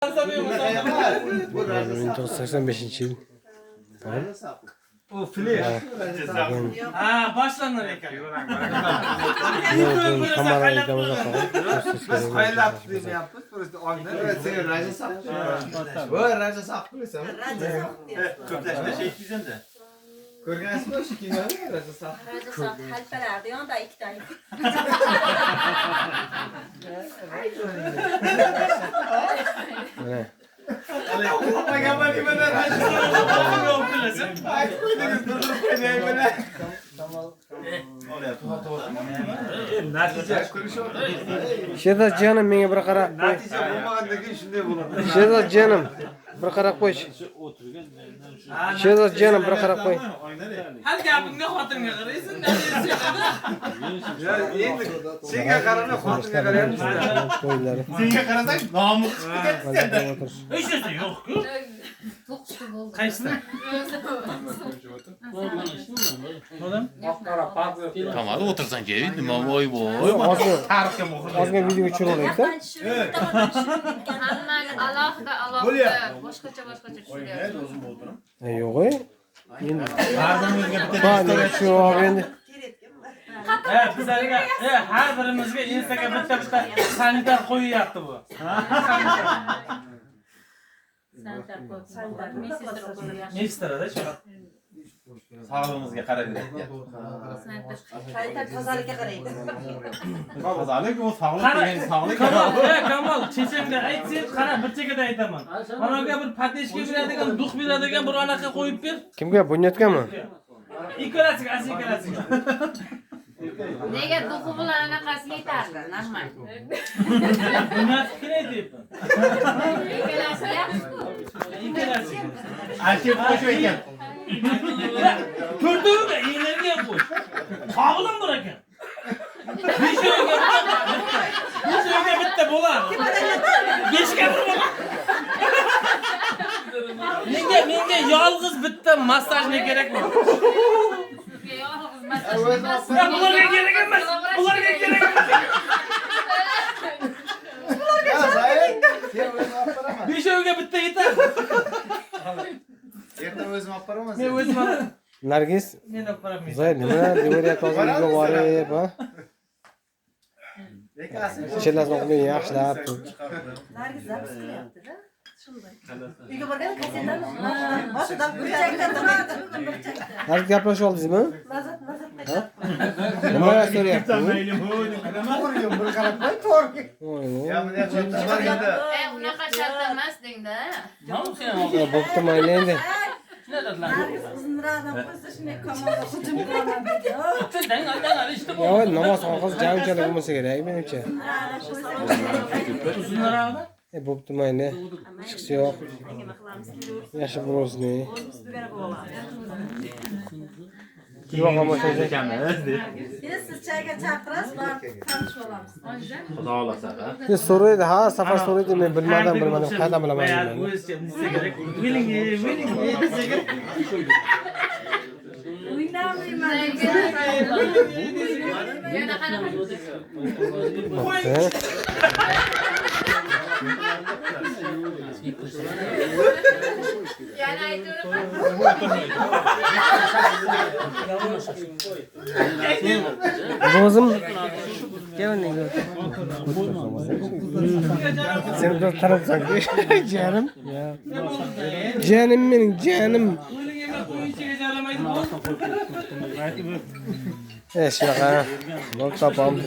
1985 yıl. O flash. Ha başlanır ekan. Kamerayı da uzak Biz haylatlı mı yaptık? Burası oynar. Evet, sen Raja Sap. Vay Raja Sap biliyorsun. Köpleşte şey diyeceğim de. Ko'rgansizmi o'sha kinoni Raja Sap? Raja Sap xaltalardi, yonda ikkita. Mana. Uxlamaganman nimada Raja Sap? Aytib qo'ydingiz, durib qo'yay mana. Natija Sherzod jiyanim menga bir qarab qo'y. natija bo'lmagandan keyin shunday bo'ladi. Sherzod jiyanim bir qarab qo'ychi. Sherzod jiyanim bir qarab qo'y. Hal gapingga xotinga qaraysan, Ya endi senga qaramay xotinga qarayapmiz. Qo'ylar. Senga qarasang nomus hech narsa yo'q-ku. To'qishta bo'ldi. Qaysi? Kamada o'tirsan keyin nima voy voy. Ozgina video tushirib olaylik-da. Hammani alohida boshqacha tushunyapti. Yo'q-ey. Endi ba'zi tushunib endi. Bizlarga har birimizga Instaga bitta sanitar qo'yyapti bu. Misterda shu. Sog'lig'imizga qarab beradi. Xalta tozalikka qaraydi. Tozalik u sog'lik degan sog'lik. Kamol, chechangda aytsen, qara bir chekada aytaman. Managa bir pateshga beradigan, duh beradigan bir anaqa qo'yib ber. Kimga bunyatganmi? Ikkalasiga, ikkalasiga. Nega duxu bilan anaqasiga yetardi, normal. Bunyat kerak deyapman. Ikkalasiga. Arxiv qo'shib ekan. Ko'rdingmi? Energiya qo'sh. Qog'lim bor ekan. Beshoyga bitta bo'ladi. 5 ga bir bo'ladi. Menga yolg'iz bitta massajni kerakmi? Bularga kerak emas. Bularga kerak emas. Ya Zayd, sen o'zing olib boraman. Beshoyga bitta yetadi. Erta o'zim olib boraman. Men o'zim olaman. Nargis, Men olib boraman. Zayd nima devoryapti hozirga borib, ha? Chillasini o'qib yaxshilab. Nargiz zapis qilyapti-da. Shunday. Uyga borganda kasetani boshidan burchakdan turadi. Nargis gaplashib oldingizmi? Mazat Nima so'rayapti? To'g'riga bir qarab qo'y, to'g'ri. Ya buni yapsam endi. Unaqa shart emas dengda. Bo'pti, mayli endi. Nargiz uzunroqdan qo'ysa shunday kamolga hujum qilaman dedi. Yo'q, namoz qilib jamchilik bo'lmasa kerak menimcha. Uzunroqda? Bo'pti, mayli. Chiqsi yo'q. Yaxshi bo'lsin. Yo'q, amashaydi ekanmiz deb. Siz chayga chaqirasiz, borib tanishib olamiz. Xudo xolasa. Siz so'raydi, ha, safar so'raydi, men bilmadim, qayerdan bilaman. O'zcha desa kerak. Wiling desa kerak. Yana qanaqa? Yana aytaman. O'zim keling. Sen bir tarafsan-ku, jiyanim. Jiyanim mening, jiyanim. Shunaqa. Bo'pti, topamiz.